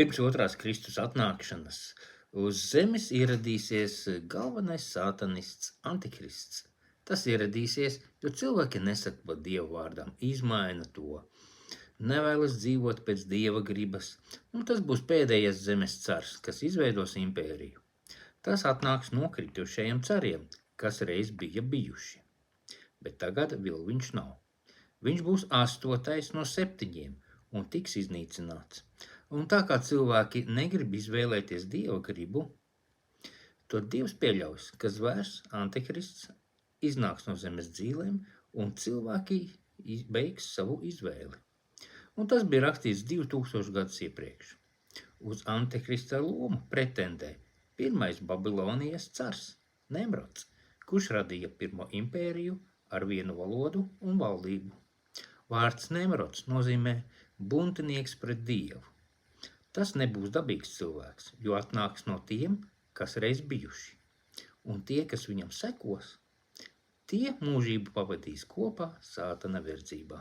Pirms otrās Kristus atnākšanas uz zemes ieradīsies galvenais sātanists Antikrists. Tas ieradīsies, jo cilvēki nesako Dievu vārdam, izmaina to, nevēlas dzīvot pēc Dieva gribas, un tas būs pēdējais zemes cars, kas izveidos impēriju. Tas atnāks no kritušajiem cariem, kas reiz bija bijuši, bet tagad vēl viņš nav. Viņš būs 8. no 7 un tiks iznīcināts. Un tā kā cilvēki negrib izvēlēties Dieva gribu, tad Dievs pieļaus, ka zvērs Antikrists iznāks no zemes dzīvēm un cilvēki beigs savu izvēli. Un tas bija rakstīts 2000 gadus iepriekš. Uz Antikrista lomu pretendē pirmais Babilonijas cars, Nemrods, kurš radīja pirmo impēriju ar vienu valodu un valdību. Vārds Nemrods nozīmē buntinieks pret Dievu. Tas nebūs dabīgs cilvēks, jo atnāks no tiem, kas reiz bijuši. Un tie, kas viņam sekos, tie mūžību pavadīs kopā sātana verdzībā.